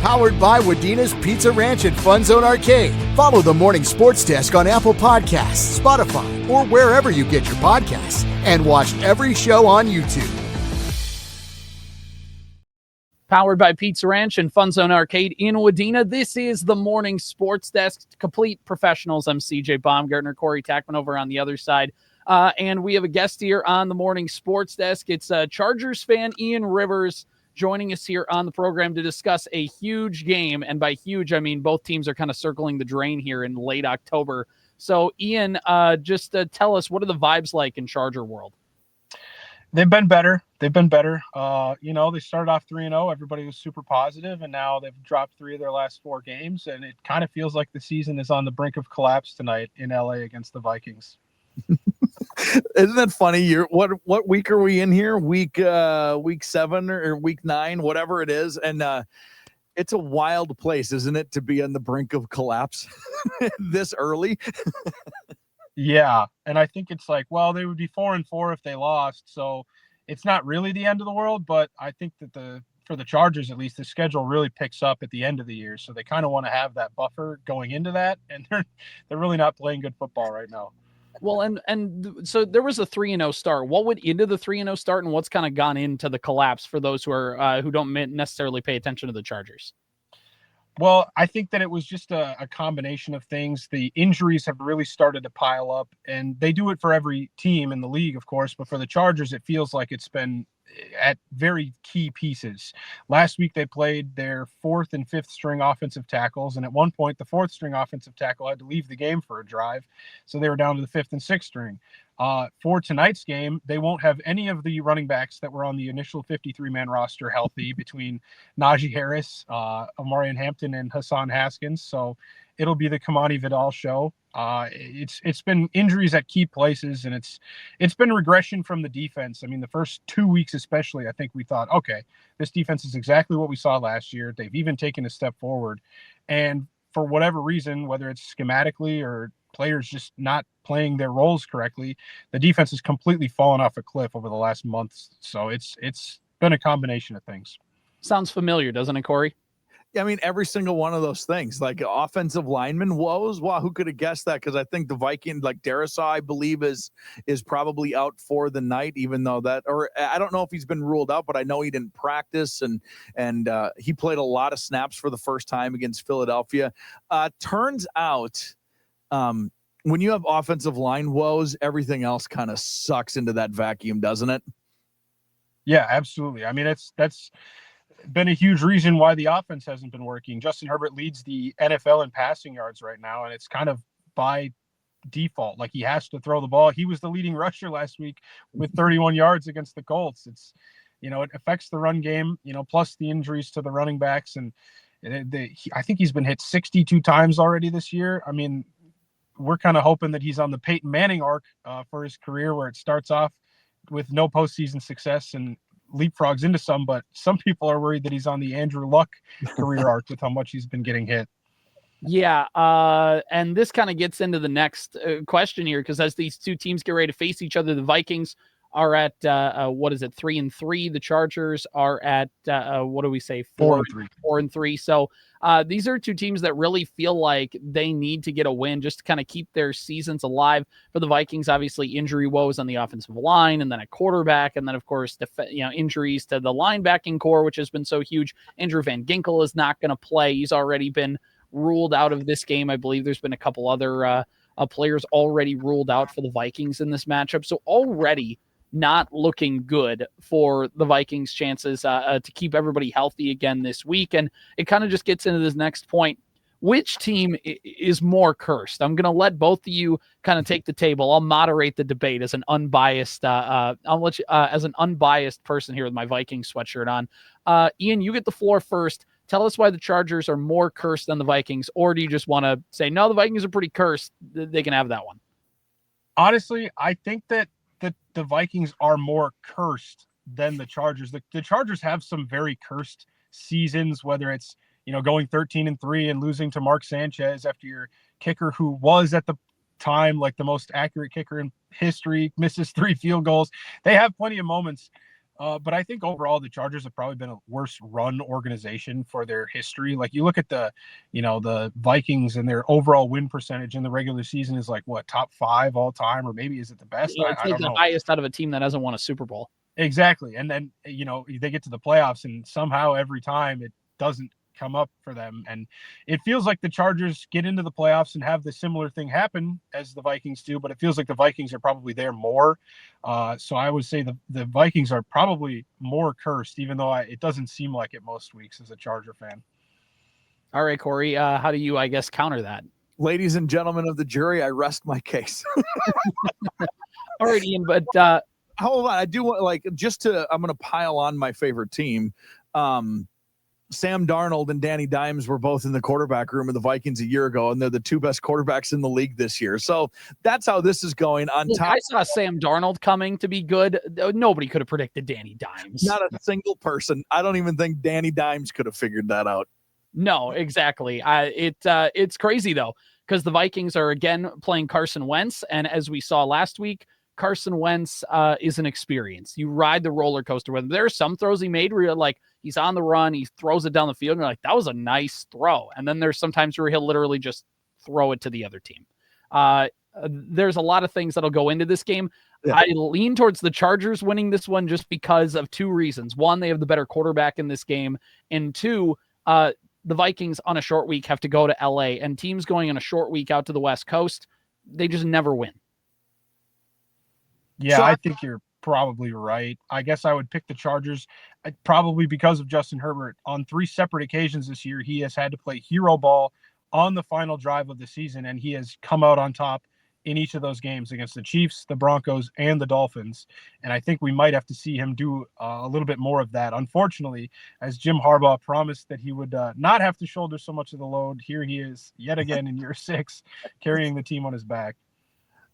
Powered by Wadena's Pizza Ranch at FunZone Arcade. Follow the Morning Sports Desk on Apple Podcasts, Spotify, or wherever you get your podcasts. And watch every show on YouTube. Powered by Pizza Ranch and FunZone Arcade in Wadena. This is the Morning Sports Desk. Complete professionals. I'm CJ Baumgartner, Corey Tackman over on the other side. And we have a guest here on the Morning Sports Desk. It's Chargers fan Ian Rivers joining us here on the program to discuss a huge game. And by huge, I mean both teams are kind of circling the drain here in late October. So, Ian, just tell us, what are the vibes like in Charger world? They've been better. They started off 3-0. Everybody was super positive, and now they've dropped 3 of their last 4 games, and it kind of feels like the season is on the brink of collapse tonight in LA against the Vikings. Isn't that funny? What week are we in here? Week 7 or week 9, whatever it is. And it's a wild place, isn't it, to be on the brink of collapse this early? Yeah. And I think it's like, well, they would be 4-4 if they lost. So it's not really the end of the world, but I think that for the Chargers, at least, the schedule really picks up at the end of the year. So they kind of want to have that buffer going into that. And they're really not playing good football right now. Well, and so there was a 3-0 start. What went into the 3-0 start, and what's kind of gone into the collapse for those who don't necessarily pay attention to the Chargers? Well, I think that it was just a combination of things. The injuries have really started to pile up, and they do it for every team in the league, of course. But for the Chargers, it feels like it's been at very key pieces. Last week, they played their 4th and 5th string offensive tackles. And at one point, the 4th string offensive tackle had to leave the game for a drive. So they were down to the 5th and 6th string. For tonight's game, they won't have any of the running backs that were on the initial 53-man roster healthy between Najee Harris, Omarion Hampton, and Hassan Haskins. So it'll be the Kamani Vidal show. It's been injuries at key places, and it's been regression from the defense. I mean, the first 2 weeks especially, I think we thought, okay, this defense is exactly what we saw last year. They've even taken a step forward. And for whatever reason, whether it's schematically or players just not playing their roles correctly, the defense has completely fallen off a cliff over the last month. So it's been a combination of things. Sounds familiar, doesn't it, Corey? I mean, every single one of those things, like offensive lineman woes. Wow, who could have guessed that? Because I think the Viking, like Darrisaw, I believe is probably out for the night, even though or I don't know if he's been ruled out, but I know he didn't practice, and he played a lot of snaps for the first time against Philadelphia. Turns out, when you have offensive line woes, everything else kind of sucks into that vacuum, doesn't it? Yeah, absolutely. I mean, that's been a huge reason why the offense hasn't been working. Justin Herbert leads the NFL in passing yards right now, and it's kind of by default. Like, he has to throw the ball. He was the leading rusher last week with 31 yards against the Colts. It's, it affects the run game, plus the injuries to the running backs. And I think he's been hit 62 times already this year. I mean, we're kind of hoping that he's on the Peyton Manning arc for his career, where it starts off with no postseason success and leapfrogs into some, but some people are worried that he's on the Andrew Luck career arc with how much he's been getting hit. Yeah, and this kind of gets into the next question here, because as these two teams get ready to face each other, the Vikings are at 3-3. The Chargers are at 4-3. So these are two teams that really feel like they need to get a win just to kind of keep their seasons alive. For the Vikings, obviously injury woes on the offensive line, and then at quarterback, and then of course injuries to the linebacking core, which has been so huge. Andrew Van Ginkel is not going to play. He's already been ruled out of this game. I believe there's been a couple other players already ruled out for the Vikings in this matchup. So already not looking good for the Vikings' chances to keep everybody healthy again this week. And it kind of just gets into this next point. Which team is more cursed? I'm going to let both of you kind of take the table. I'll moderate the debate as an unbiased as an unbiased person here with my Vikings sweatshirt on. Ian, you get the floor first. Tell us why the Chargers are more cursed than the Vikings, or do you just want to say, no, the Vikings are pretty cursed, they can have that one? Honestly, I think that the Vikings are more cursed than the Chargers. The Chargers have some very cursed seasons, whether it's, going 13-3 and losing to Mark Sanchez after your kicker, who was at the time like the most accurate kicker in history, misses 3 field goals. They have plenty of moments But I think overall the Chargers have probably been a worse run organization for their history. Like you look at the Vikings and their overall win percentage in the regular season is like what, top 5 all time, or maybe is it the best? Yeah, it's I don't the know. highest out of a team that hasn't won a Super Bowl. Exactly. And then, they get to the playoffs and somehow every time it doesn't come up for them. And it feels like the Chargers get into the playoffs and have the similar thing happen as the Vikings do, but it feels like the Vikings are probably there more. So I would say the Vikings are probably more cursed, even though it doesn't seem like it most weeks as a Charger fan. All right, Corey, how do you, I guess, counter that? Ladies and gentlemen of the jury, I rest my case. All right, Ian, but hold on. I do want, I'm going to pile on my favorite team. Sam Darnold and Danny Dimes were both in the quarterback room of the Vikings a year ago, and they're the 2 best quarterbacks in the league this year. So that's how this is going. I saw Sam Darnold coming to be good. Nobody could have predicted Danny Dimes. Not a single person. I don't even think Danny Dimes could have figured that out. No, exactly. It's crazy, though, because the Vikings are, again, playing Carson Wentz, and as we saw last week, Carson Wentz is an experience. You ride the roller coaster with him. There are some throws he made where you're like, he's on the run, he throws it down the field, and you're like, that was a nice throw. And then there's sometimes where he'll literally just throw it to the other team. There's a lot of things that'll go into this game. Yeah. I lean towards the Chargers winning this one just because of 2 reasons. One, they have the better quarterback in this game. And 2, the Vikings on a short week have to go to LA, and teams going on a short week out to the West Coast, they just never win. Yeah, so I think you're probably right. I guess I would pick the Chargers probably because of Justin Herbert. On 3 separate occasions this year, he has had to play hero ball on the final drive of the season, and he has come out on top in each of those games against the Chiefs, the Broncos, and the Dolphins. And I think we might have to see him do a little bit more of that. Unfortunately, as Jim Harbaugh promised that he would not have to shoulder so much of the load, here he is yet again in year 6, carrying the team on his back.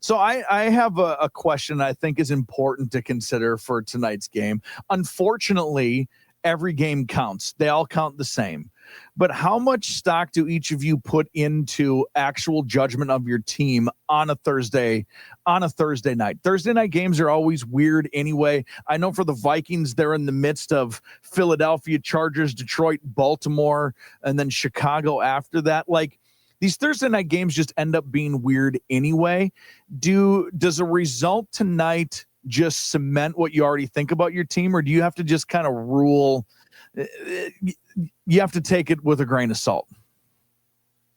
So I have a question I think is important to consider for tonight's game. Unfortunately, every game counts. They all count the same. But how much stock do each of you put into actual judgment of your team on a Thursday night? Thursday night games are always weird anyway. I know for the Vikings, they're in the midst of Philadelphia, Chargers, Detroit, Baltimore, and then Chicago after that. Like, these Thursday night games just end up being weird anyway. Does a result tonight just cement what you already think about your team, or do you have to just kind of rule? You have to take it with a grain of salt.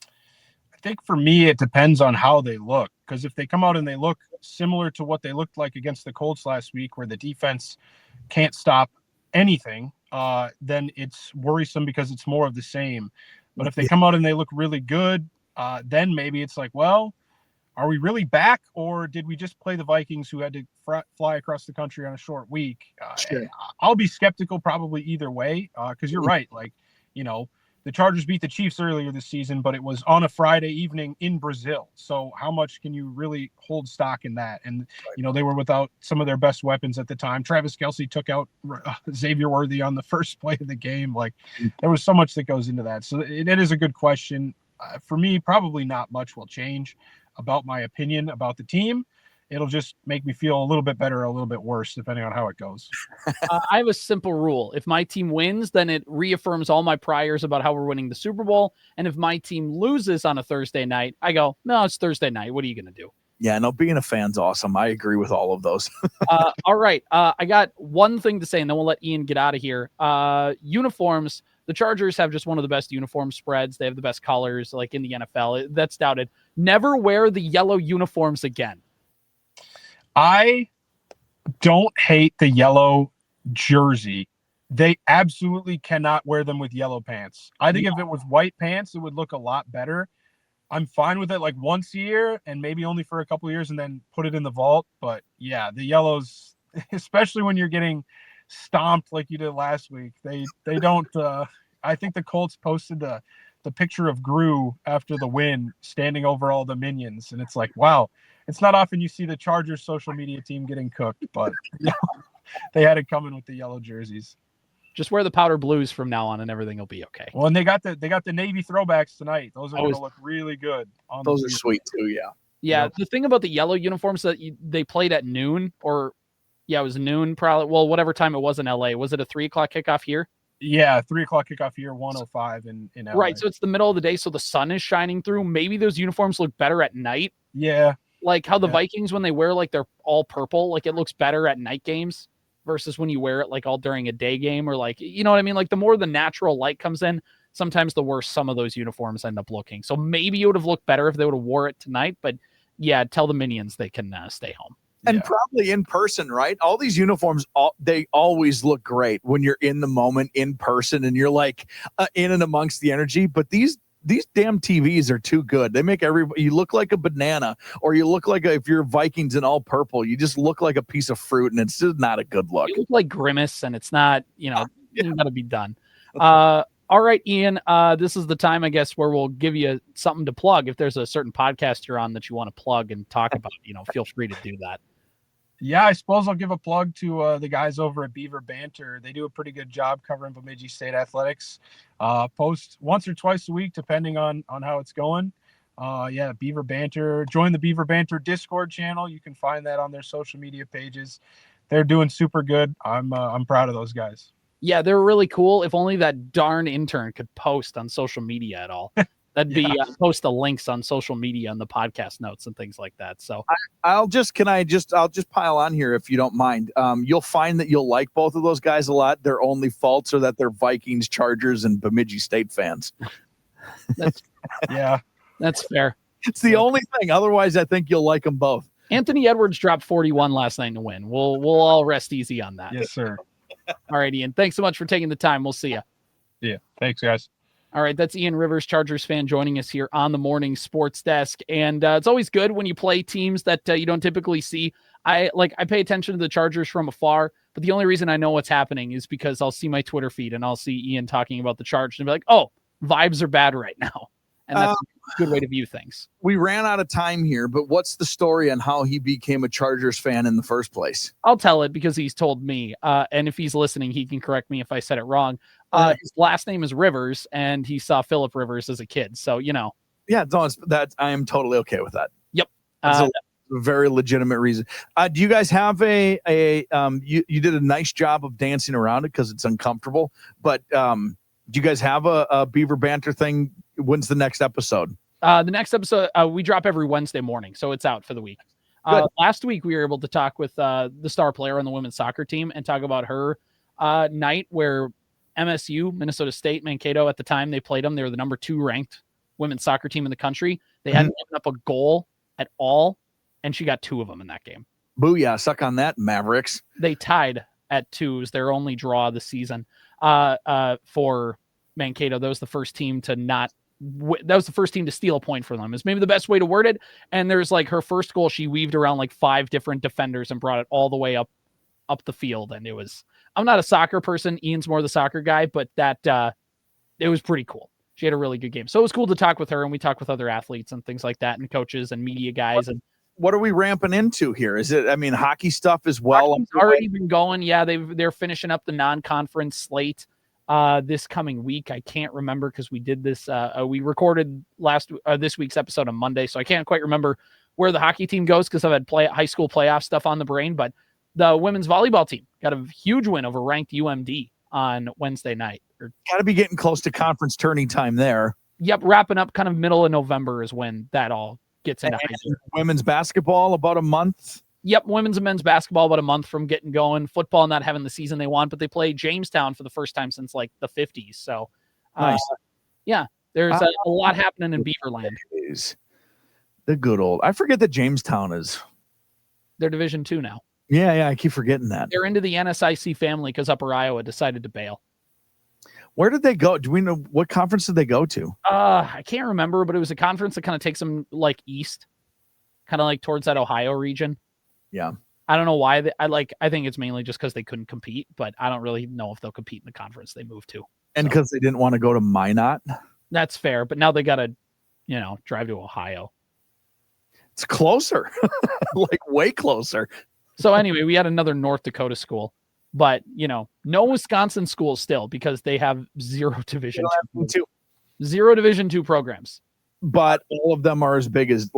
I think for me, it depends on how they look. Because if they come out and they look similar to what they looked like against the Colts last week, where the defense can't stop anything, then it's worrisome because it's more of the same. But if they come out and they look really good, then maybe it's like, well, are we really back, or did we just play the Vikings who had to fly across the country on a short week? Sure. I'll be skeptical probably either way, because you're right. Like, the Chargers beat the Chiefs earlier this season, but it was on a Friday evening in Brazil. So how much can you really hold stock in that? And, they were without some of their best weapons at the time. Travis Kelce took out Xavier Worthy on the first play of the game. Like, there was so much that goes into that. So it is a good question. For me, probably not much will change about my opinion about the team. It'll just make me feel a little bit better or a little bit worse, depending on how it goes. I have a simple rule. If my team wins, then it reaffirms all my priors about how we're winning the Super Bowl. And if my team loses on a Thursday night, I go, no, it's Thursday night. What are you going to do? Yeah, no, being a fan's awesome. I agree with all of those. All right. I got one thing to say, and then we'll let Ian get out of here. Uniforms. The Chargers have just one of the best uniform spreads. They have the best colors, like in the NFL. That's doubted. Never wear the yellow uniforms again. I don't hate the yellow jersey. They absolutely cannot wear them with yellow pants. I think if it was white pants, it would look a lot better. I'm fine with it like once a year and maybe only for a couple of years and then put it in the vault. But yeah, the yellows, especially when you're getting stomped like you did last week, they don't I think the Colts posted the picture of Gru after the win standing over all the minions, and it's like, wow, it's not often you see the Chargers social media team getting cooked, but they had it coming with the yellow jerseys. Just wear the powder blues from now on and everything will be okay. Well, and they got the navy throwbacks tonight. Those are going to look really good. Those are sweet too. Yeah. The thing about the yellow uniforms that they played at noon, or Yeah, it was noon probably. Well, whatever time it was in LA. Was it a 3:00 kickoff here? Yeah, 3:00 kickoff here, 1:05 in LA. Right, so it's the middle of the day, so the sun is shining through. Maybe those uniforms look better at night. Yeah. Like how the Vikings, when they wear like they're all purple, like it looks better at night games versus when you wear it like all during a day game, or like, you know what I mean? Like the more the natural light comes in, sometimes the worse some of those uniforms end up looking. So maybe it would have looked better if they would have wore it tonight, but yeah, tell the Minions they can stay home. And probably in person, right? All these uniforms, they always look great when you're in the moment in person and you're like in and amongst the energy. But these damn TVs are too good. They make you look like a banana, or you look like if you're Vikings in all purple, you just look like a piece of fruit, and it's just not a good look. You look like Grimace, and it's not, it's got to be done. All right, Ian, this is the time, I guess, where we'll give you something to plug. If there's a certain podcast you're on that you want to plug and talk about, feel free to do that. Yeah, I suppose I'll give a plug to the guys over at Beaver Banter. They do a pretty good job covering Bemidji State athletics. Post once or twice a week, depending on how it's going. Beaver Banter. Join the Beaver Banter Discord channel. You can find that on their social media pages. They're doing super good. I'm proud of those guys. Yeah, they're really cool. If only that darn intern could post on social media at all. That'd be post the links on social media and the podcast notes and things like that. So I'll just pile on here if you don't mind. You'll find that you'll like both of those guys a lot. Their only faults are that they're Vikings-Chargers and Bemidji State fans. That's fair. It's the only thing. Otherwise, I think you'll like them both. Anthony Edwards dropped 41 last night to win. We'll all rest easy on that. Yes, sir. All right, Ian. Thanks so much for taking the time. We'll see you. Yeah. Thanks, guys. All right, that's Ian Rivers, Chargers fan, joining us here on the Morning Sports Desk. And it's always good when you play teams that you don't typically see. I pay attention to the Chargers from afar, but the only reason I know what's happening is because I'll see my Twitter feed and I'll see Ian talking about the Chargers and be like, oh, vibes are bad right now. And that's a good way to view things. We ran out of time here, but what's the story on how he became a Chargers fan in the first place? I'll tell it because he's told me. And if he's listening, he can correct me if I said it wrong. His last name is Rivers, and he saw Phillip Rivers as a kid. So, Yeah, I am totally okay with that. Yep. That's a very legitimate reason. Do you guys have you did a nice job of dancing around it because it's uncomfortable, but do you guys have a Beaver Banter thing? When's the next episode? The next episode, we drop every Wednesday morning, so it's out for the week. Last week, we were able to talk with the star player on the women's soccer team and talk about her night where MSU, Minnesota State, Mankato, at the time they played them, they were the number 2 ranked women's soccer team in the country. They hadn't given up a goal at all, and she got 2 of them in that game. Booyah, suck on that, Mavericks. They tied at 2. It was their only draw of the season for Mankato. That was the first team to steal a point for them. Is maybe the best way to word it. And there's like her first goal, she weaved around like 5 different defenders and brought it all the way up the field. And I'm not a soccer person. Ian's more the soccer guy, but it was pretty cool. She had a really good game. So it was cool to talk with her, and we talk with other athletes and things like that, and coaches and media guys. What are we ramping into here? Is it, hockey stuff as well? Hockey's already been going. Yeah, they're finishing up the non-conference slate this coming week. I can't remember because we did this. We recorded this week's episode on Monday, so I can't quite remember where the hockey team goes because I've had high school playoff stuff on the brain. But the women's volleyball team got a huge win over ranked UMD on Wednesday night. Got to be getting close to conference turning time there. Yep, wrapping up kind of middle of November is when that all gets into high school. Women's basketball about a month. Yep, women's and men's basketball about a month from getting going. Football not having the season they want, but they play Jamestown for the first time since like the 50s. So, nice. There's a lot happening in Beaverland. The good old. I forget that Jamestown is. They're Division II now. Yeah, I keep forgetting that. They're into the NSIC family because Upper Iowa decided to bail. Where did they go? Do we know what conference did they go to? I can't remember, but it was a conference that kind of takes them like east, kind of like towards that Ohio region. Yeah. I don't know why. I think it's mainly just because they couldn't compete, but I don't really know if they'll compete in the conference they moved to. And because they didn't want to go to Minot. That's fair, but now they got to, drive to Ohio. It's closer, like way closer. So anyway, we had another North Dakota school, but no Wisconsin schools still because they have zero Division II programs. But all of them are as big as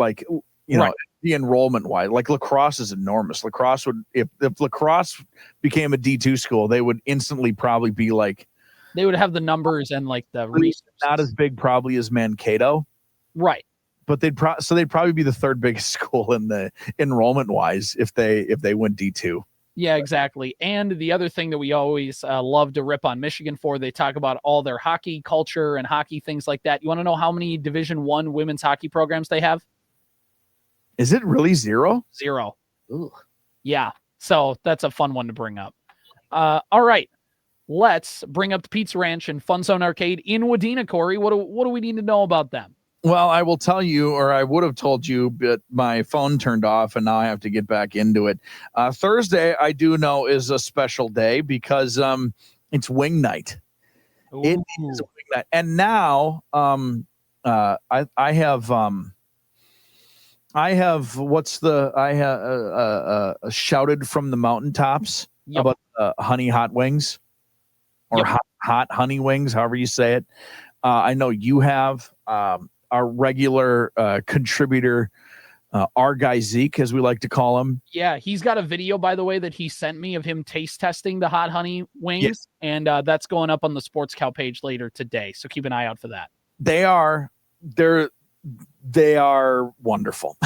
you know, the enrollment wise. Like lacrosse is enormous. Lacrosse would, if lacrosse became a D2 school, they would instantly probably be like, they would have the numbers and like the resources. Not as big probably as Mankato. Right. But they'd probably be the third biggest school in the enrollment wise if they went D2. Yeah, exactly. And the other thing that we always love to rip on Michigan for, they talk about all their hockey culture and hockey things like that. You want to know how many Division I women's hockey programs they have? Is it really 0? 0. Ooh. Yeah. So that's a fun one to bring up. All right. Let's bring up the Pizza Ranch and FunZone Arcade in Wadena, Corey. What do we need to know about them? Well, I will tell you, or I would have told you, but my phone turned off and now I have to get back into it. Thursday, I do know, is a special day because it's wing night. Ooh. It is wing night. And now I have shouted from the mountaintops about honey hot wings or hot honey wings, however you say it. I know you have our regular contributor, our guy Zeke, as we like to call him. Yeah, he's got a video, by the way, that he sent me of him taste testing the hot honey wings, and that's going up on the Sports Cow page later today. So keep an eye out for that. They are wonderful.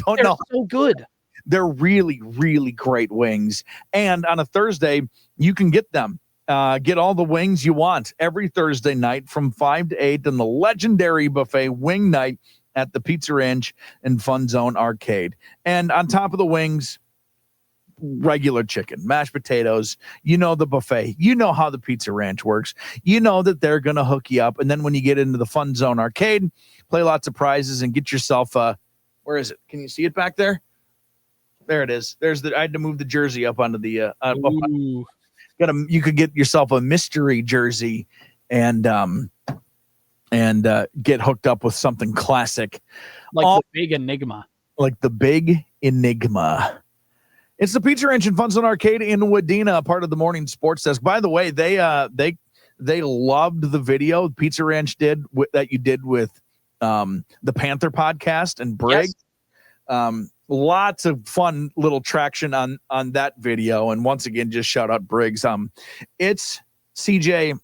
They're so good. They're really, really great wings. And on a Thursday, you can get them. Get all the wings you want every Thursday night from 5 to 8 in the legendary buffet wing night at the Pizza Ranch and FunZone Arcade. And on top of the wings, regular chicken, mashed potatoes. You know the buffet. You know how the Pizza Ranch works. You know that they're going to hook you up. And then when you get into the FunZone Arcade, play lots of prizes and get yourself where is it? Can you see it back there? There it is. I had to move the jersey up onto the you could get yourself a mystery jersey and get hooked up with something classic. Like the big Enigma. Like the big Enigma. It's the Pizza Ranch and FunZone Arcade in Wadena, part of the morning sports desk. By the way, they loved the video Pizza Ranch did that you did with the Panther podcast and Briggs. Yes. Lots of fun little traction on that video. And once again, just shout out Briggs. It's CJ.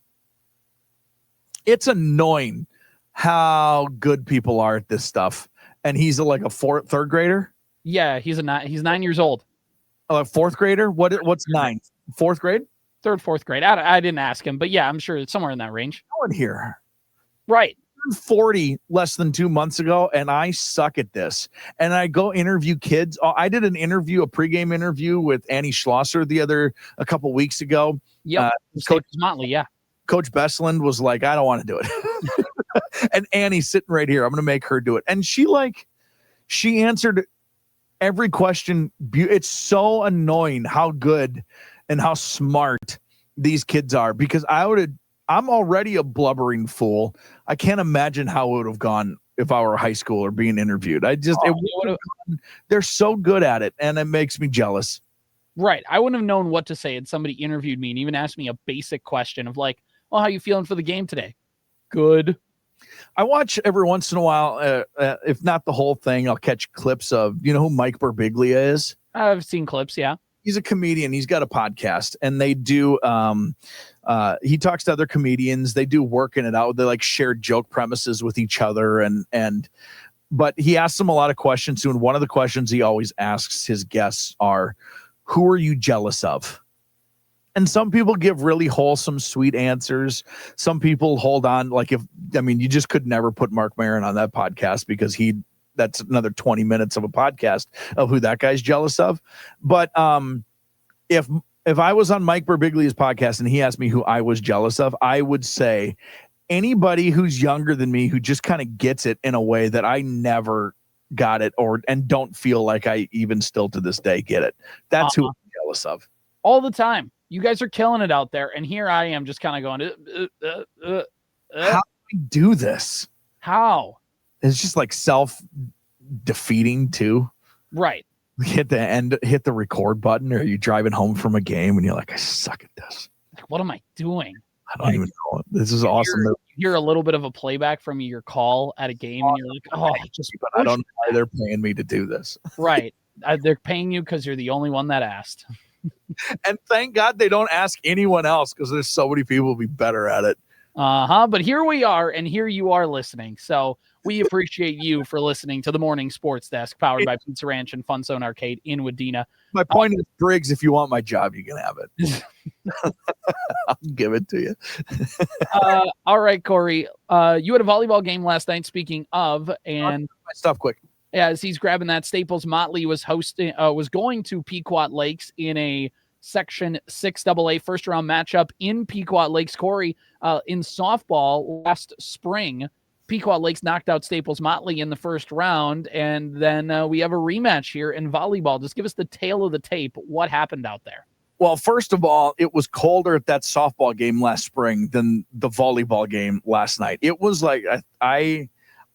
It's annoying how good people are at this stuff. And he's like a third grader. Yeah, he's 9 years old. A fourth grader. What's 9? Fourth grade? Third, fourth grade. I didn't ask him, but yeah, I'm sure it's somewhere in that range. No one here. Right. 40 less than 2 months ago, and I suck at this. And I go interview kids. I did a pregame interview with Annie Schlosser a couple weeks ago. Yeah, Staples-Motley, yeah. Coach Bestland was like, I don't want to do it. And Annie's sitting right here. I'm going to make her do it. And she answered every question. It's so annoying how good and how smart these kids are, because I'm already a blubbering fool. I can't imagine how it would have gone if I were a high schooler being interviewed. They're so good at it, and it makes me jealous. Right. I wouldn't have known what to say had somebody interviewed me and even asked me a basic question of like, well, how you feeling for the game today? Good. I watch every once in a while, if not the whole thing, I'll catch clips of, you know who Mike Birbiglia is? I've seen clips, yeah. He's a comedian. He's got a podcast, and they do he talks to other comedians. They do working it out. They like share joke premises with each other, but he asks them a lot of questions too. And one of the questions he always asks his guests are, who are you jealous of? And some people give really wholesome, sweet answers. Some people hold on. You just could never put Mark Maron on that podcast because that's another 20 minutes of a podcast of who that guy's jealous of. But if I was on Mike Birbiglia's podcast and he asked me who I was jealous of, I would say anybody who's younger than me who just kind of gets it in a way that I never got it and don't feel like I even still to this day get it. That's who I'm jealous of. All the time. You guys are killing it out there. And here I am just kind of going, how do we do this? How? It's just like self-defeating too. Right. Hit the record button, or are you driving home from a game and you're like, I suck at this. What am I doing? I don't even know. This is awesome. hear a little bit of a playback from your call at a game, and you're like, oh, but I don't know why they're paying me to do this. Right. They're paying you because you're the only one that asked. And thank God they don't ask anyone else, because there's so many people who be better at it. But here we are, and here you are listening. So we appreciate you for listening to the Morning Sports Desk, powered by Pizza Ranch and FunZone Arcade in Wadena. My point is, Briggs, if you want my job, you can have it. I'll give it to you. All right, Corey. You had a volleyball game last night, speaking of, and my stuff quick. As he's grabbing that, Staples-Motley was going to Pequot Lakes in a Section 6AA first-round matchup in Pequot Lakes. Corey, in softball last spring, Pequot Lakes knocked out Staples-Motley in the first round, and then we have a rematch here in volleyball. Just give us the tale of the tape. What happened out there? Well, first of all, it was colder at that softball game last spring than the volleyball game last night. It was like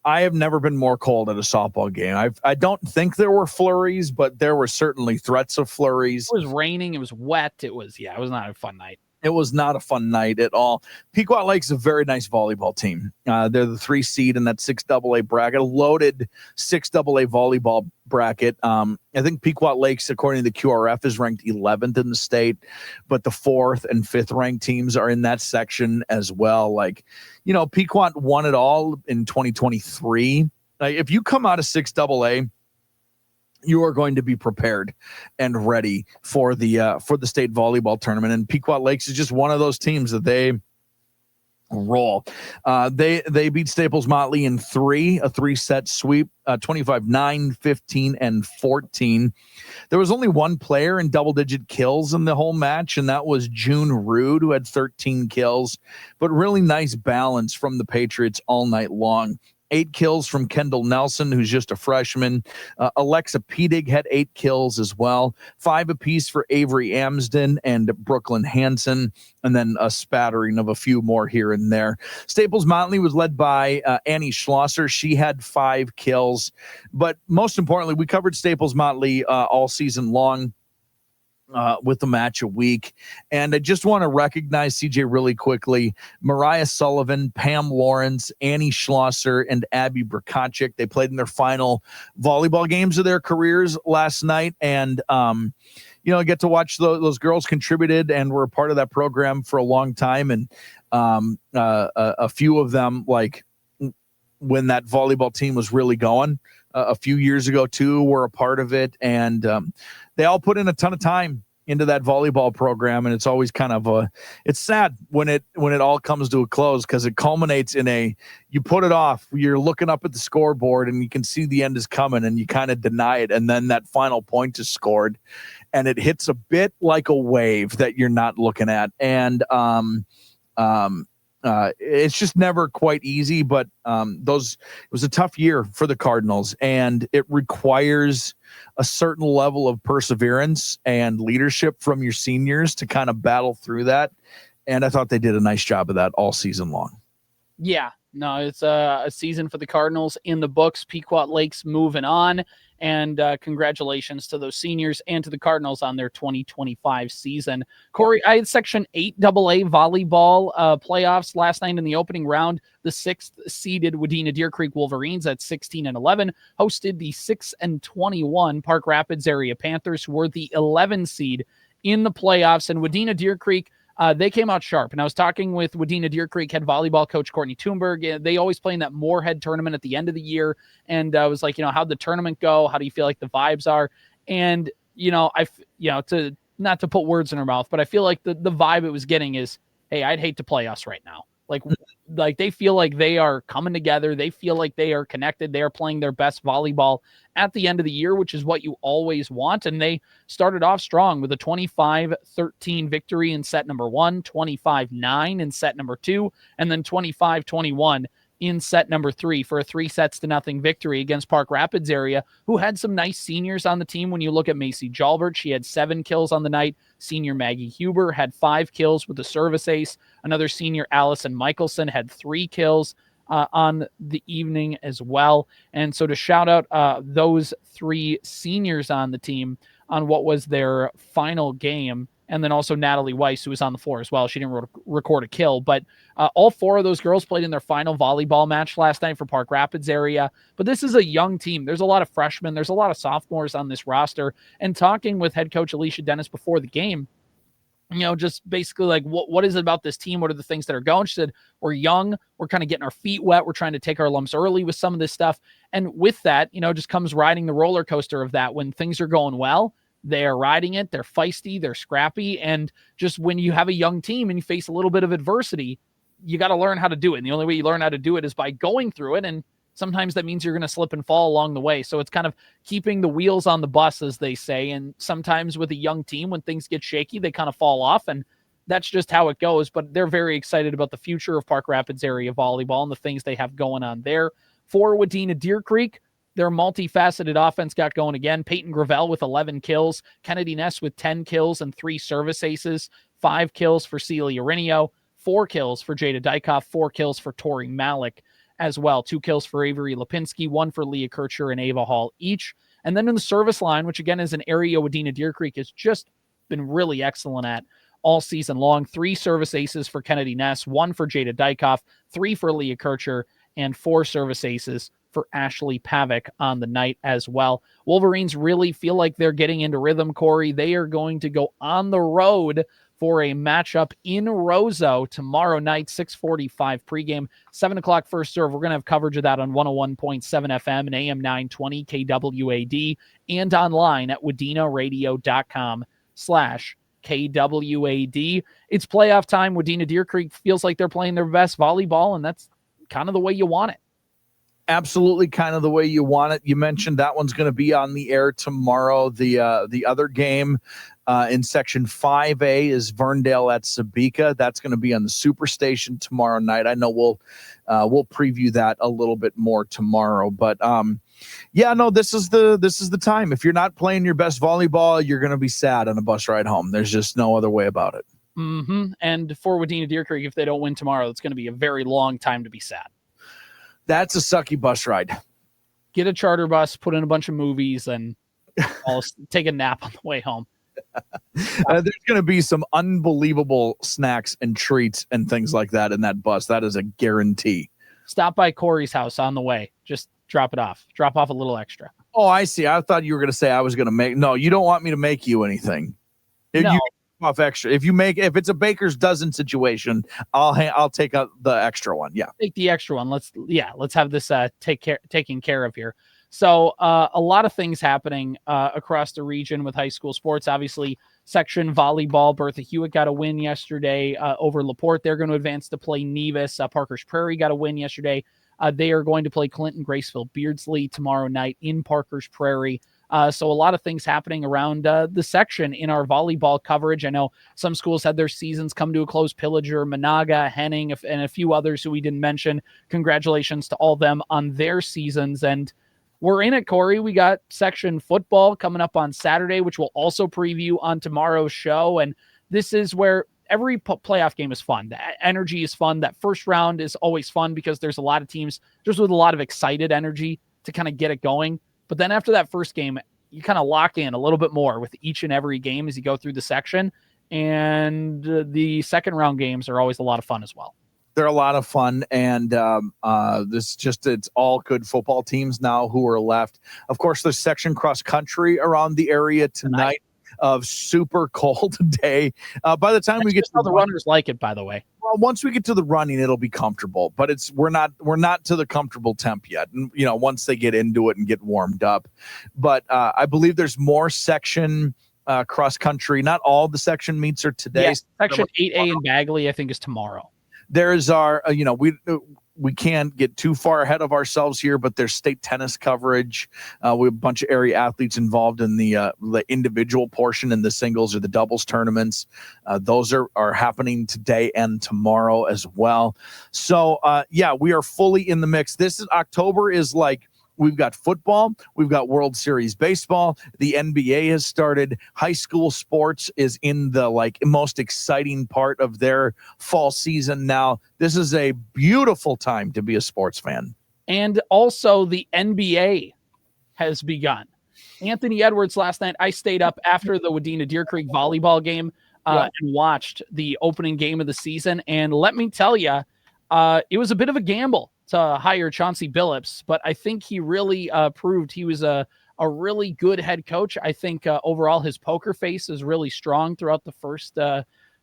I have never been more cold at a softball game. I don't think there were flurries, but there were certainly threats of flurries. It was raining. It was wet. It was not a fun night. It was not a fun night at all. Pequot Lakes is a very nice volleyball team. They're the 3 seed in that 6AA bracket, a loaded 6AA volleyball bracket. I think Pequot Lakes, according to the QRF, is ranked 11th in the state, but the 4th and 5th ranked teams are in that section as well. Pequot won it all in 2023. If you come out of 6AA, you are going to be prepared and ready for the state volleyball tournament. And Pequot Lakes is just one of those teams that they roll. They beat Staples-Motley in a 3-set sweep, 25-9, 15, and 14. There was only one player in double-digit kills in the whole match, and that was June Rude, who had 13 kills. But really nice balance from the Patriots all night long. 8 kills from Kendall Nelson, who's just a freshman. Alexa Pedig had 8 kills as well. 5 apiece for Avery Amsden and Brooklyn Hansen, and then a spattering of a few more here and there. Staples-Motley was led by Annie Schlosser. She had 5 kills. But most importantly, we covered Staples-Motley all season long. With the match a week. And I just want to recognize, CJ, really quickly, Mariah Sullivan, Pam Lawrence, Annie Schlosser, and Abby Brakacic. They played in their final volleyball games of their careers last night. And, I get to watch those girls contributed and were a part of that program for a long time. And a few of them, like when that volleyball team was really going, a few years ago too, were a part of it. And they all put in a ton of time into that volleyball program. And it's always kind of it's sad when it all comes to a close, because it culminates in you put it off, you're looking up at the scoreboard and you can see the end is coming and you kind of deny it. And then that final point is scored and it hits a bit like a wave that you're not looking at. And, it's just never quite easy, but it was a tough year for the Cardinals, and it requires a certain level of perseverance and leadership from your seniors to kind of battle through that. And I thought they did a nice job of that all season long. Yeah, no, it's a season for the Cardinals in the books. Pequot Lakes moving on. And congratulations to those seniors and to the Cardinals on their 2025 season. Corey, I had Section 8AA volleyball playoffs last night in the opening round. The 6th-seeded Wadena Deer Creek Wolverines at 16-11 hosted the 6-21 Park Rapids area Panthers, who were the 11 seed in the playoffs. And Wadena Deer Creek, they came out sharp. And I was talking with Wadena Deer Creek head volleyball coach Courtney Thunberg. They always play in that Moorhead tournament at the end of the year. And I was like, how'd the tournament go? How do you feel like the vibes are? And, to not to put words in her mouth, but I feel like the vibe it was getting is, hey, I'd hate to play us right now. Like they feel like they are coming together. They feel like they are connected. They are playing their best volleyball at the end of the year, which is what you always want. And they started off strong with a 25-13 victory in set number 1, 25-9 in set number 2, and then 25-21 in set number 3 for a 3-0 victory against Park Rapids area, who had some nice seniors on the team. When you look at Macy Jalbert, she had 7 kills on the night. Senior Maggie Huber had 5 kills with a service ace. Another senior, Allison Michelson, had 3 kills on the evening as well. And so to shout out those 3 seniors on the team on what was their final game, and then also Natalie Weiss, who was on the floor as well. She didn't record a kill, but all 4 of those girls played in their final volleyball match last night for Park Rapids area. But this is a young team. There's a lot of freshmen. There's a lot of sophomores on this roster. And talking with head coach Alicia Dennis before the game, just basically like, what is it about this team? What are the things that are going? She said, we're young. We're kind of getting our feet wet. We're trying to take our lumps early with some of this stuff. And with that, just comes riding the roller coaster of that. When things are going well, they are riding it. They're feisty. They're scrappy. And just when you have a young team and you face a little bit of adversity, you got to learn how to do it. And the only way you learn how to do it is by going through it. And sometimes that means you're going to slip and fall along the way. So it's kind of keeping the wheels on the bus, as they say. And sometimes with a young team, when things get shaky, they kind of fall off. And that's just how it goes. But they're very excited about the future of Park Rapids area volleyball and the things they have going on there. For Wadena Deer Creek, their multifaceted offense got going again. Peyton Gravel with 11 kills, Kennedy Ness with 10 kills and 3 service aces, 5 kills for Celia Rinio, 4 kills for Jada Dykoff, 4 kills for Tori Malik as well, 2 kills for Avery Lipinski, 1 for Leah Kircher and Ava Hall each. And then in the service line, which again is an area Wadena Deer Creek has just been really excellent at all season long, 3 service aces for Kennedy Ness, 1 for Jada Dykoff, 3 for Leah Kircher, and 4 service aces for Ashley Pavick on the night as well. Wolverines really feel like they're getting into rhythm, Corey. They are going to go on the road for a matchup in Roseau tomorrow night, 6:45 pregame, 7 o'clock first serve. We're going to have coverage of that on 101.7 FM and AM 920 KWAD and online at wadenaradio.com/KWAD. It's playoff time. Wadena Deer Creek feels like they're playing their best volleyball, and that's kind of the way you want it. Absolutely, kind of the way you want it. You mentioned that one's going to be on the air tomorrow. The other game in Section 5A is Ferndale at Sabika. That's going to be on the Superstation tomorrow night. I know we'll preview that a little bit more tomorrow. But this is the time. If you're not playing your best volleyball, you're going to be sad on a bus ride home. There's just no other way about it. Mm-hmm. And for Wadena Deer Creek, if they don't win tomorrow, it's going to be a very long time to be sad. That's a sucky bus ride. Get a charter bus, put in a bunch of movies, and I'll take a nap on the way home. There's going to be some unbelievable snacks and treats and things like that in that bus. That is a guarantee. Stop by Corey's house on the way. Just drop it off. Drop off a little extra. Oh, I see. I thought you were going to say I was going to make. No, you don't want me to make you anything. If you off extra. If it's a baker's dozen situation, I'll take out the extra one. Yeah. Take the extra one. Let's have this taken care of here. So a lot of things happening across the region with high school sports. Obviously, section volleyball, Bertha Hewitt got a win yesterday over LaPorte. They're going to advance to play Nevis. Parker's Prairie got a win yesterday. They are going to play Clinton Graceville Beardsley tomorrow night in Parker's Prairie. So a lot of things happening around the section in our volleyball coverage. I know some schools had their seasons come to a close. Pillager, Monaga, Henning, and a few others who we didn't mention. Congratulations to all them on their seasons. And we're in it, Corey. We got section football coming up on Saturday, which we'll also preview on tomorrow's show. And this is where every playoff game is fun. The energy is fun. That first round is always fun because there's a lot of teams just with a lot of excited energy to kind of get it going. But then after that first game, you kind of lock in a little bit more with each and every game as you go through the section. And the second round games are always a lot of fun as well. They're a lot of fun. And it's all good football teams now who are left. Of course, there's section cross country around the area tonight. Of super cold day. By the time we get to how the runners like it, by the way. Well, once we get to the running, it'll be comfortable, but we're not to the comfortable temp yet. And, once they get into it and get warmed up, but I believe there's more section cross country. Not all the section meets are today. Yes, section 8A in Bagley, I think, is tomorrow. There's we can't get too far ahead of ourselves here, but there's state tennis coverage. We have a bunch of area athletes involved in the individual portion in the singles or the doubles tournaments. Those are happening today and tomorrow as well. So, we are fully in the mix. October is like, we've got football, we've got World Series baseball, the NBA has started, high school sports is in the most exciting part of their fall season now. This is a beautiful time to be a sports fan. And also the NBA has begun. Anthony Edwards last night, I stayed up after the Wadena Deer Creek volleyball game. and watched the opening game of the season. And let me tell you, it was a bit of a gamble to hire Chauncey Billups, but I think he really proved he was a really good head coach. I think overall his poker face is really strong throughout the first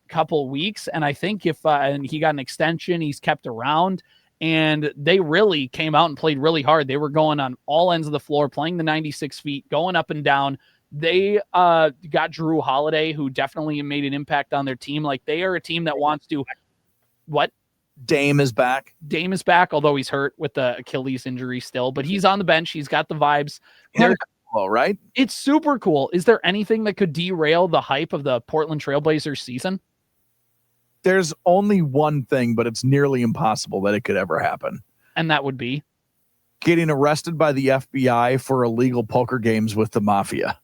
couple weeks. And I think if and he got an extension, he's kept around, and they really came out and played really hard. They were going on all ends of the floor, playing the 96 feet, going up and down. They got Drew Holiday, who definitely made an impact on their team. Like, they are a team that wants to what? Dame is back. Dame is back, although he's hurt with the Achilles injury still, but he's on the bench. He's got the vibes. They're cool, right? It's super cool. Is there anything that could derail the hype of the Portland Trailblazers season? There's only one thing, but it's nearly impossible that it could ever happen. And that would be? Getting arrested by the FBI for illegal poker games with the mafia.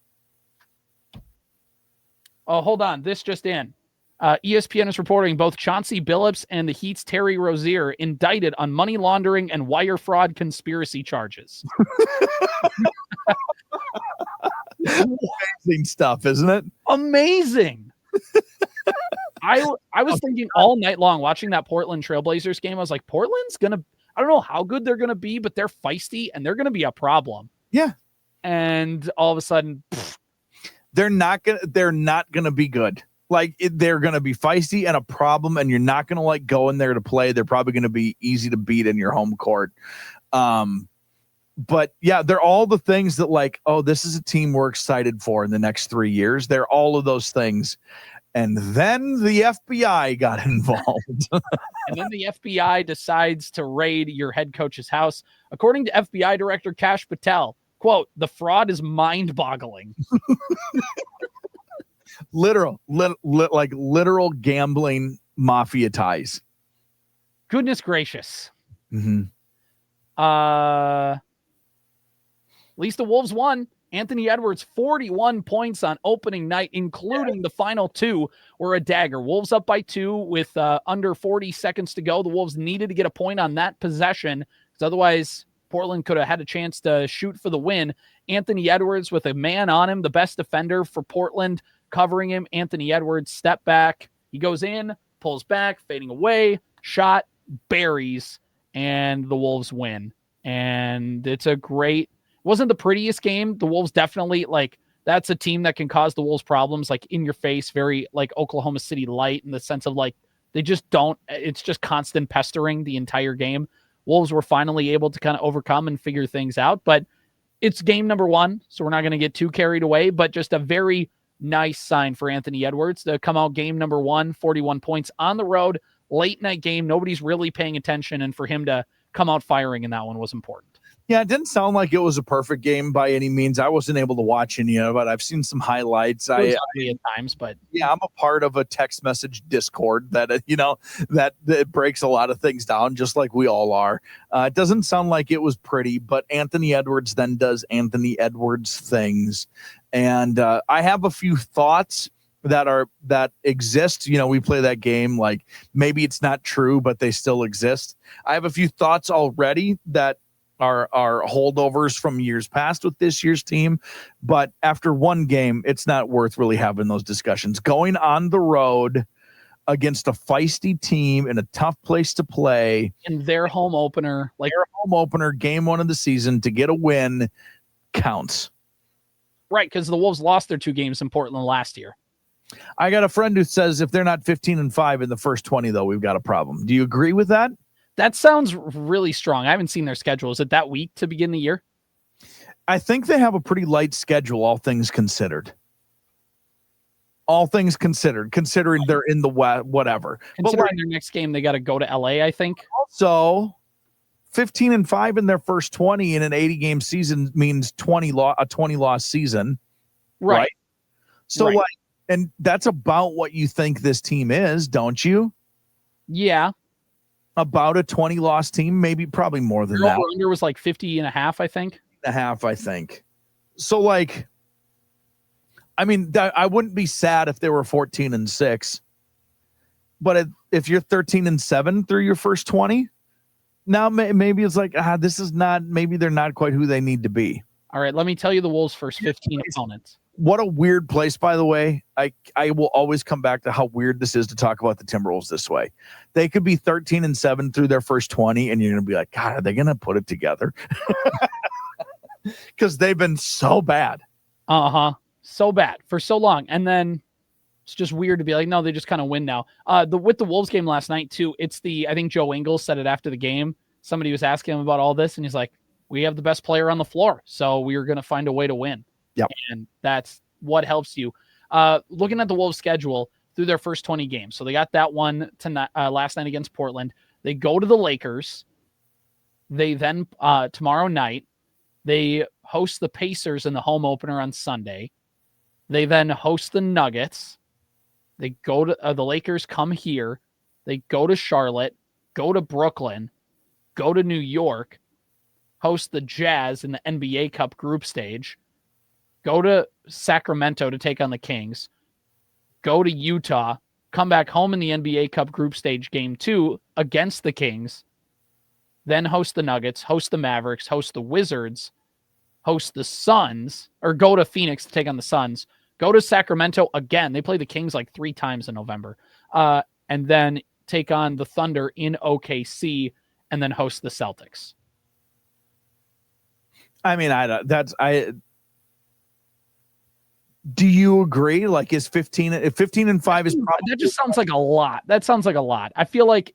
Oh, hold on. This just in. ESPN is reporting both Chauncey Billups and the Heat's Terry Rozier indicted on money laundering and wire fraud conspiracy charges. Amazing stuff, isn't it? Amazing. I was thinking all night long watching that Portland Trailblazers game. I was like, Portland's going to, I don't know how good they're going to be, but they're feisty and they're going to be a problem. Yeah. And all of a sudden, they're not going to be good. Like, they're going to be feisty and a problem, and you're not going to like go in there to play. They're probably going to be easy to beat in your home court. But yeah, they're all the things that like, oh, this is a team we're excited for in the next 3 years. They're all of those things. And then the FBI got involved. And then the FBI decides to raid your head coach's house. According to FBI Director Kash Patel, quote, "The fraud is mind-boggling." Literal gambling mafia ties. Goodness gracious. Mm-hmm. At least the Wolves won. Anthony Edwards, 41 points on opening night, including the final two were a dagger. Wolves up by 2 with under 40 seconds to go. The Wolves needed to get a point on that possession, because otherwise Portland could have had a chance to shoot for the win. Anthony Edwards with a man on him, the best defender for Portland, covering him. Anthony Edwards, step back. He goes in, pulls back, fading away, shot, buries, and the Wolves win. And it's a great, wasn't the prettiest game. The Wolves definitely, like, that's a team that can cause the Wolves problems, like in your face, very like Oklahoma City light, in the sense of like, they just don't, it's just constant pestering the entire game. Wolves were finally able to kind of overcome and figure things out, but it's game number 1, so we're not going to get too carried away, but just a very nice sign for Anthony Edwards to come out game number 1, 41 points on the road, late night game. Nobody's really paying attention, and for him to come out firing in that one was important. Yeah, it didn't sound like it was a perfect game by any means. I wasn't able to watch any of it. I've seen some highlights. At times, but yeah, I'm a part of a text message Discord that that breaks a lot of things down, just like we all are. It doesn't sound like it was pretty, but Anthony Edwards then does Anthony Edwards things, and I have a few thoughts that exist. You know, we play that game like maybe it's not true, but they still exist. I have a few thoughts already that are holdovers from years past with this year's team, but after one game, it's not worth really having those discussions. Going on the road against a feisty team in a tough place to play, in their home opener, game 1 of the season, to get a win counts. Right, because the Wolves lost their 2 games in Portland last year. I got a friend who says if they're not 15-5 in the first 20, though, we've got a problem. Do you agree with that? That sounds really strong. I haven't seen their schedule. Is it that weak to begin the year? I think they have a pretty light schedule, all things considered. All things considered, considering they're in the whatever. Considering their next game, they got to go to LA, I think. Also, 15-5 in their first 20 in an 80-game season means a 20-loss season. Right. So, right. And that's about what you think this team is, don't you? Yeah. About a 20-loss team, probably more than that. Under was like 50.5, I think. I think. So, like, I mean, I wouldn't be sad if they were 14-6, but if you're 13-7 through your first 20, now maybe it's like, this is not. Maybe they're not quite who they need to be. All right, let me tell you the Wolves' first 15 opponents. what a weird place, by the way. I will always come back to how weird this is to talk about the Timberwolves this way. They could be 13-7 through their first 20, and you're going to be like, God, are they going to put it together? Because they've been so bad. So bad for so long. And then it's just weird to be like, no, they just kind of win now. With the Wolves game last night too, I think Joe Ingles said it after the game. Somebody was asking him about all this, and he's like, we have the best player on the floor, so we are going to find a way to win. Yep. And that's what helps you. Looking at the Wolves schedule through their first 20 games. So they got that one tonight, last night against Portland. They go to the Lakers. They then, tomorrow night, they host the Pacers in the home opener on Sunday. They then host the Nuggets. They go to the Lakers, come here. They go to Charlotte, go to Brooklyn, go to New York, host the Jazz in the NBA Cup group stage, go to Sacramento to take on the Kings, go to Utah, come back home in the NBA Cup group stage game 2 against the Kings, then host the Nuggets, host the Mavericks, host the Wizards, host the Suns, or go to Phoenix to take on the Suns, go to Sacramento again. They play the Kings like 3 times in November, and then take on the Thunder in OKC, and then host the Celtics. I mean, do you agree? Like, is 15-5 is probably, that just sounds like a lot. That sounds like a lot. I feel like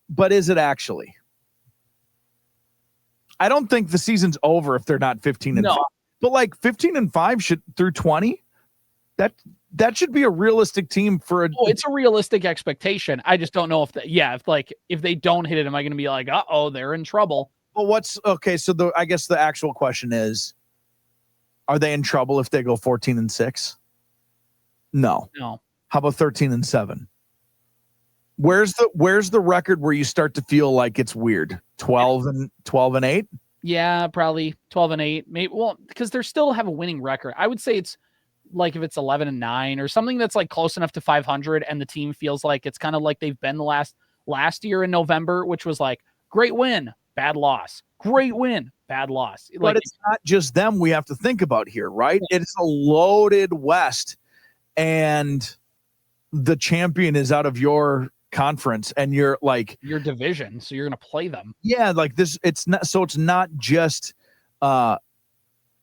but is it actually? I don't think the season's over if they're not 15-5. But like 15-5 should through 20. That should be a realistic team for a. Oh, it's a realistic expectation. I just don't know if if they don't hit it, am I going to be like, they're in trouble? Well, okay? So I guess the actual question is, are they in trouble if they go 14-6? No. How about 13-7? Where's the record where you start to feel like it's weird? 12-8? Yeah, probably 12-8. Maybe, well, because they still have a winning record. I would say it's like if it's 11-9 or something that's like close enough to 500, and the team feels like it's kind of like they've been the last year in November, which was like great win, bad loss, great win, bad loss. But it's not just them we have to think about here, right? Yeah. It's a loaded West, and the champion is out of your conference, and you're like your division, so you're going to play them. Yeah, like this. It's not just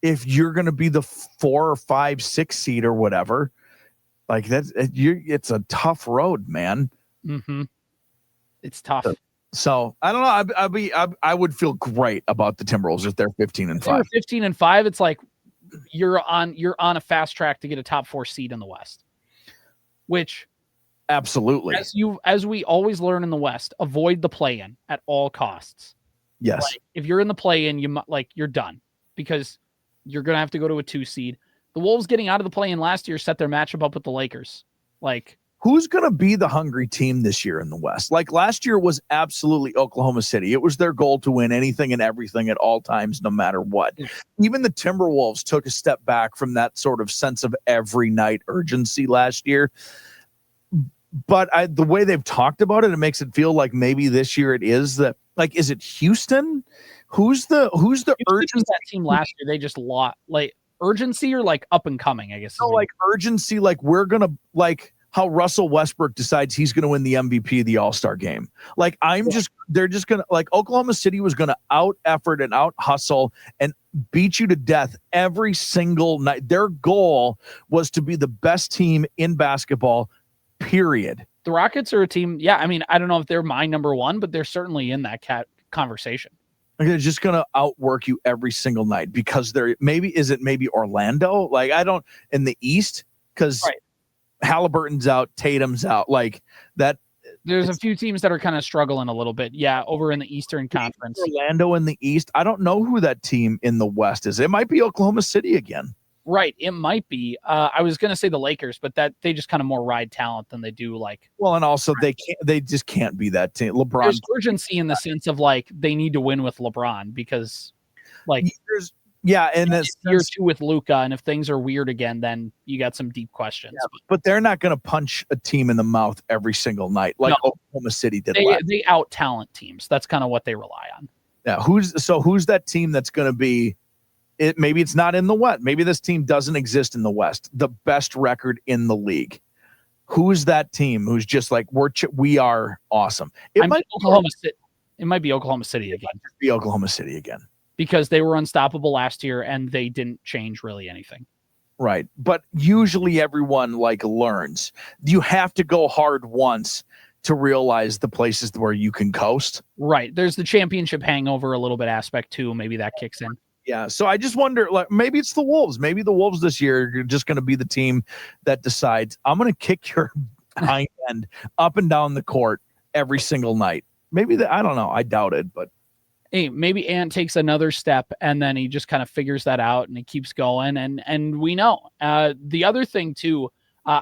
if you're going to be the 4 or 5, 6 seed or whatever. Like it's a tough road, man. Mm-hmm. It's tough. So I don't know. I would feel great about the Timberwolves if they're 15-5. 15-5. It's like you're on a fast track to get a top 4 seed in the West, which absolutely, as we always learn in the West, avoid the play-in at all costs. Yes, like, if you're in the play-in, you're done because you're gonna have to go to a 2 seed. The Wolves getting out of the play-in last year set their matchup up with the Lakers. Like, who's going to be the hungry team this year in the West? Like last year was absolutely Oklahoma City. It was their goal to win anything and everything at all times, no matter what. Even the Timberwolves took a step back from that sort of sense of every night urgency last year. But the way they've talked about it, it makes it feel like maybe this year it is that, like, is it Houston? Who's the urgency? That team last year, they just lost. Like, urgency or like up and coming, I guess. No, like urgency, like we're gonna, like how Russell Westbrook decides he's gonna win the MVP of the All-Star game. Like they're just gonna, like, Oklahoma City was gonna out effort and out hustle and beat you to death every single night. Their goal was to be the best team in basketball, period. The Rockets are a team. Yeah. I mean, I don't know if they're my number one, but they're certainly in that conversation. They're just going to outwork you every single night because maybe Orlando? Like, I don't, in the East, because right. Halliburton's out, Tatum's out, like that. There's a few teams that are kind of struggling a little bit. Yeah. Over in the Eastern Conference. Orlando in the East. I don't know who that team in the West is. It might be Oklahoma City again. Right. It might be. I was going to say the Lakers, but that they just kind of more ride talent than they do like. Well, and also they just can't be that team. LeBron. There's urgency in the sense of like they need to win with LeBron because like and that's year 2 with Luka, and if things are weird again, then you got some deep questions. Yeah, but they're not going to punch a team in the mouth every single night like Oklahoma City did. They out talent teams. That's kind of what they rely on. Yeah. Who's that team that's going to be maybe it's not in the West. Maybe this team doesn't exist in the West. The best record in the league. Who's that team who's just like, we are awesome? It might be Oklahoma City. It might be Oklahoma City again. It might be Oklahoma City again. Because they were unstoppable last year and they didn't change really anything. Right. But usually everyone like learns. You have to go hard once to realize the places where you can coast. Right. There's the championship hangover a little bit aspect too. Maybe that kicks in. Yeah. So I just wonder, like, maybe it's the Wolves. Maybe the Wolves this year are just going to be the team that decides, I'm going to kick your hind end up and down the court every single night. Maybe that, I don't know. I doubt it, but. Hey, maybe Ant takes another step and then he just kind of figures that out and he keeps going. And we know the other thing too,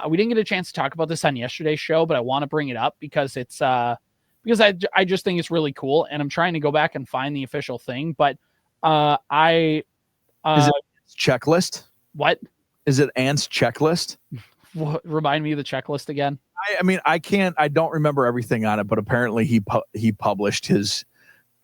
we didn't get a chance to talk about this on yesterday's show, but I want to bring it up because it's because I just think it's really cool. And I'm trying to go back and find the official thing, but is it Ant's checklist? What? Is it Ant's checklist? Remind me of the checklist again. I mean, I don't remember everything on it, but apparently he published his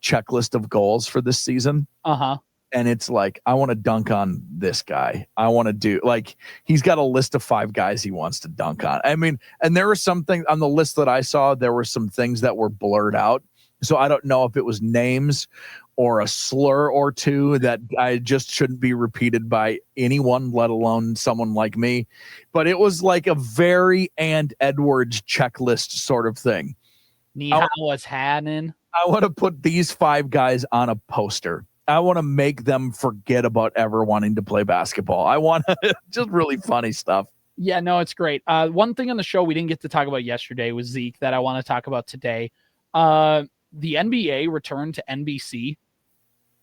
checklist of goals for this season. And it's like, I want to dunk on this guy. I want to do, like, he's got a list of 5 guys he wants to dunk on. I mean, and there were some things on the list that I saw, there were some things that were blurred out. So I don't know if it was names or a slur or two that I just shouldn't be repeated by anyone, let alone someone like me. But it was like a very and Edwards checklist sort of thing. was Hannon. I want to put these 5 guys on a poster. I want to make them forget about ever wanting to play basketball. I want just really funny stuff. Yeah, no, it's great. One thing on the show we didn't get to talk about yesterday was Zeke that I want to talk about today. The NBA returned to NBC.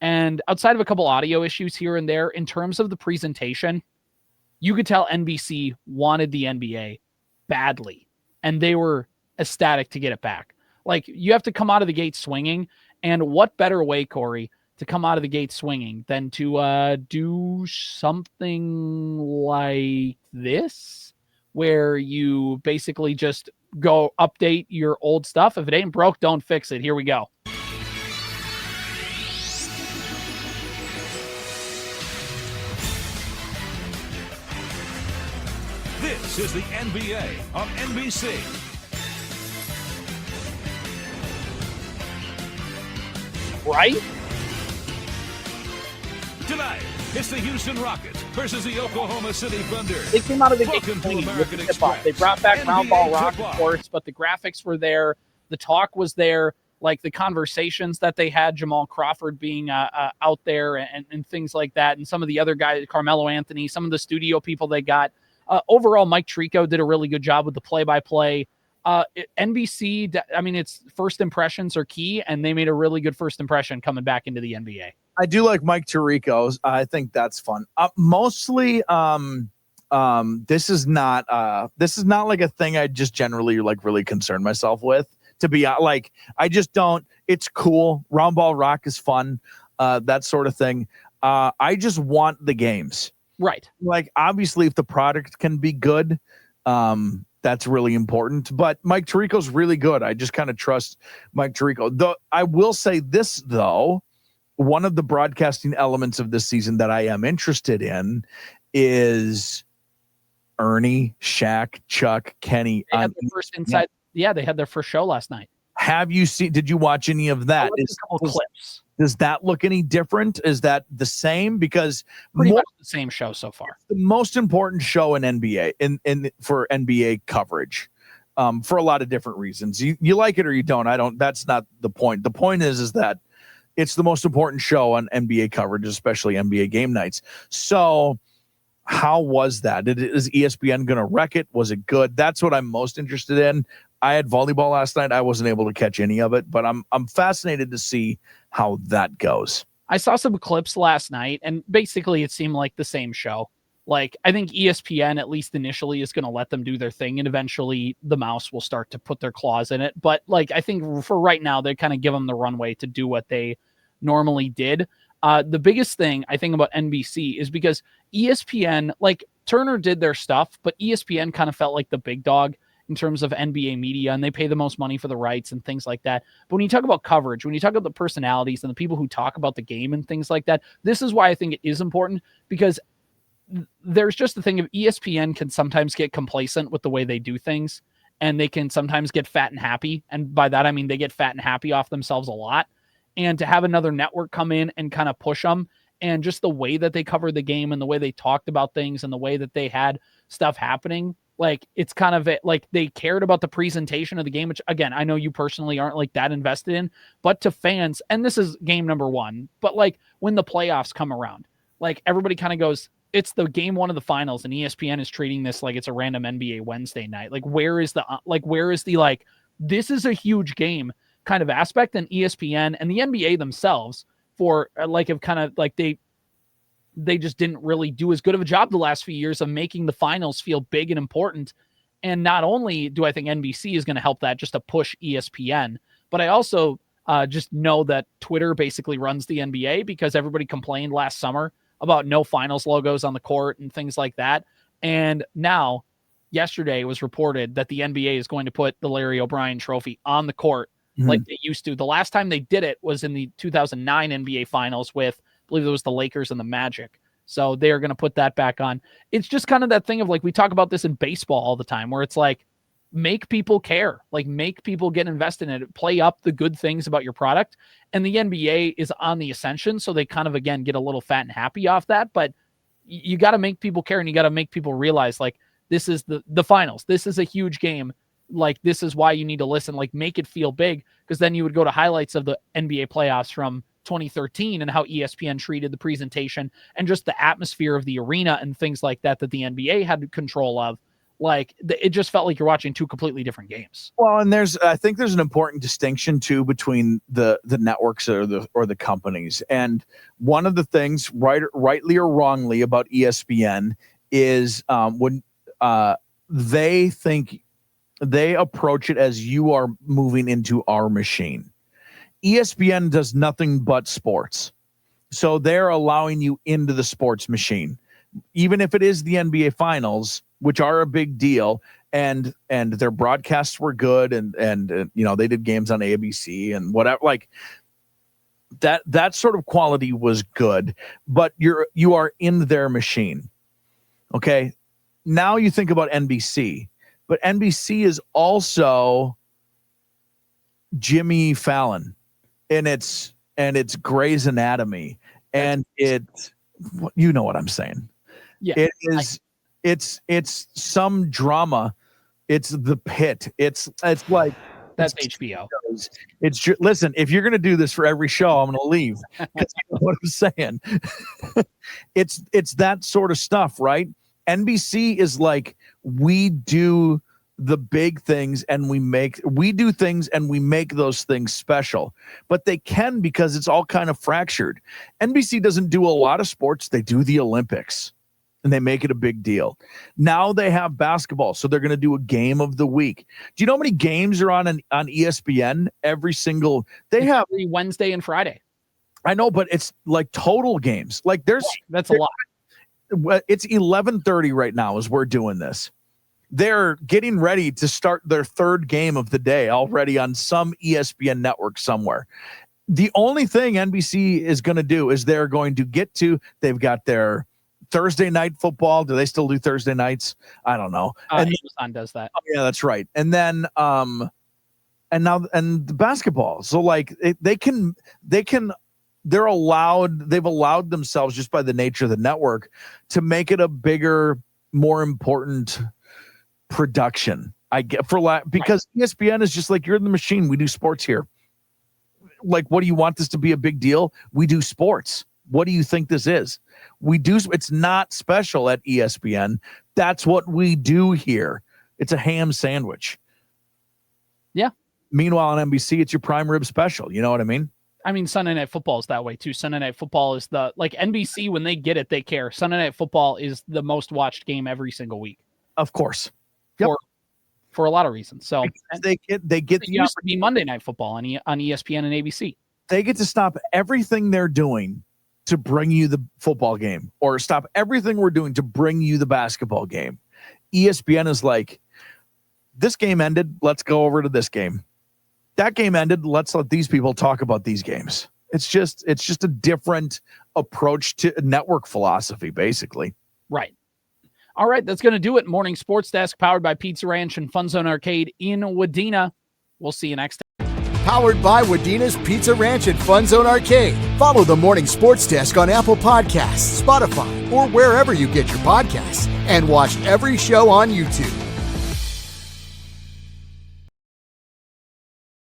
And outside of a couple audio issues here and there, in terms of the presentation, you could tell NBC wanted the NBA badly. And they were ecstatic to get it back. Like, you have to come out of the gate swinging. And what better way, Corey, to come out of the gate swinging than to do something like this, where you basically just go update your old stuff. If it ain't broke, don't fix it. Here we go. This is the NBA on NBC. Right? Tonight, it's the Houston Rockets versus the Oklahoma City Thunder. They came out of the gate Welcome to swinging with American the tip-off. Express. They brought back round ball rock, of tip-off. course, but the graphics were there. The talk was there. Like the conversations that they had, Jamal Crawford being out there and things like that. And some of the other guys, Carmelo Anthony, some of the studio people they got. Overall, Mike Tirico did a really good job with the play-by-play. NBC, I mean, it's first impressions are key, and they made a really good first impression coming back into the NBA. I do like Mike Tirico's. I think that's fun. Mostly, this is not like a thing I just generally like really concern myself with. To be like, I just don't. It's cool. Round ball rock is fun. That sort of thing. I just want the games. Right. Like, obviously, if the product can be good, that's really important. But Mike Tirico's really good. I just kind of trust Mike Tirico. Though I will say this, though, one of the broadcasting elements of this season that I am interested in is Ernie, Shaq, Chuck, Kenny. They had their first inside. Yeah, they had their first show last night. Have you seen? Did you watch any of that? A couple clips. Does that look any different? Is that the same? Because Pretty much the same show so far. The most important show in NBA for NBA coverage, for a lot of different reasons. You like it or you don't. I don't. That's not the point. The point is that it's the most important show on NBA coverage, especially NBA game nights. So, how was that? Is ESPN going to wreck it? Was it good? That's what I'm most interested in. I had volleyball last night. I wasn't able to catch any of it, but I'm fascinated to see how that goes. I saw some clips last night, and basically it seemed like the same show. Like, I think ESPN, at least initially, is going to let them do their thing, and eventually the mouse will start to put their claws in it. But, like, I think for right now, they kind of give them the runway to do what they normally did. The biggest thing I think about NBC is because ESPN, like, Turner did their stuff, but ESPN kind of felt like the big dog. in terms of NBA media, and they pay the most money for the rights and things like that. But when you talk about coverage, when you talk about the personalities and the people who talk about the game and things like that, this is why I think it is important, because there's just the thing of ESPN can sometimes get complacent with the way they do things, and they can sometimes get fat and happy. And by that, I mean, they get fat and happy off themselves a lot. And to have another network come in and kind of push them, and just the way that they covered the game and the way they talked about things and the way that they had stuff happening, like it's kind of like they cared about the presentation of the game, which again, I know you personally aren't like that invested in, but to fans, and this is game number one, but like when the playoffs come around, like everybody kind of goes, it's the game one of the finals, and ESPN is treating this like it's a random NBA Wednesday night. Like where is the this is a huge game kind of aspect, and ESPN and the NBA themselves for like have kind of like they just didn't really do as good of a job the last few years of making the finals feel big and important. And not only do I think NBC is going to help that just to push ESPN, but I also just know that Twitter basically runs the NBA, because everybody complained last summer about no finals logos on the court and things like that. And now yesterday it was reported that the NBA is going to put the Larry O'Brien trophy on the court like they used to. The last time they did it was in the 2009 NBA finals with, I believe it was the Lakers and the Magic. So they're going to put that back on. It's just kind of that thing of like, we talk about this in baseball all the time, where it's like, make people care, like make people get invested in it, play up the good things about your product. And the NBA is on the ascension. So they kind of, again, get a little fat and happy off that, but you got to make people care, and you got to make people realize like, this is the finals. This is a huge game. Like, this is why you need to listen, like make it feel big. Because then you would go to highlights of the NBA playoffs from 2013 and how ESPN treated the presentation and just the atmosphere of the arena and things like that, that the NBA had control of. Like it just felt like you're watching two completely different games. Well, and I think there's an important distinction too between the networks or the companies. And one of the things, rightly or wrongly, about ESPN is when they think they approach it as, you are moving into our machine. ESPN does nothing but sports. So they're allowing you into the sports machine, even if it is the NBA finals, which are a big deal. And their broadcasts were good. And you know, they did games on ABC and whatever, like that sort of quality was good, but you are in their machine. Okay. Now you think about NBC, but NBC is also Jimmy Fallon, and it's Grey's Anatomy, and it's, you know what I'm saying? Yeah, it is. It's some drama. It's The Pit. It's like, that's HBO. Listen, if you're going to do this for every show, I'm going to leave. You know what I'm saying? It's that sort of stuff, right? NBC is like, we do the big things and we do things and we make those things special, but they can, because it's all kind of fractured. NBC doesn't do a lot of sports. They do the Olympics and they make it a big deal. Now they have basketball, so they're going to do a game of the week. Do you know how many games are on ESPN every single? They have every Wednesday and Friday. I know, but it's like total games. Like that's a lot. It's 11:30 right now as we're doing this. They're getting ready to start their third game of the day already on some ESPN network somewhere. The only thing NBC is going to do is they've got their Thursday night football. Do they still do Thursday nights? I don't know. And Amazon does that. Oh, yeah, that's right. And then and the basketball. So like they've allowed themselves, just by the nature of the network, to make it a bigger, more important production. Because ESPN is just like, you're in the machine. We do sports here. Like, what do you want this to be a big deal? We do sports. What do you think this is? We do. It's not special at ESPN. That's what we do here. It's a ham sandwich. Yeah. Meanwhile, on NBC, it's your prime rib special. You know what I mean? I mean, Sunday Night Football is that way too. Sunday Night Football is like NBC, when they get it, they care. Sunday Night Football is the most watched game every single week. Of course. Yep. For a lot of reasons. So they get it used to be Monday Night Football on ESPN and ABC. They get to stop everything they're doing to bring you the football game, or stop everything we're doing to bring you the basketball game. ESPN is like, this game ended. Let's go over to this game. That game ended. Let's let these people talk about these games. It's just a different approach to network philosophy, basically. Right. All right, that's going to do it. Morning Sports Desk, powered by Pizza Ranch and FunZone Arcade in Wadena. We'll see you next time. Powered by Wadena's Pizza Ranch and FunZone Arcade. Follow the Morning Sports Desk on Apple Podcasts, Spotify, or wherever you get your podcasts. And watch every show on YouTube.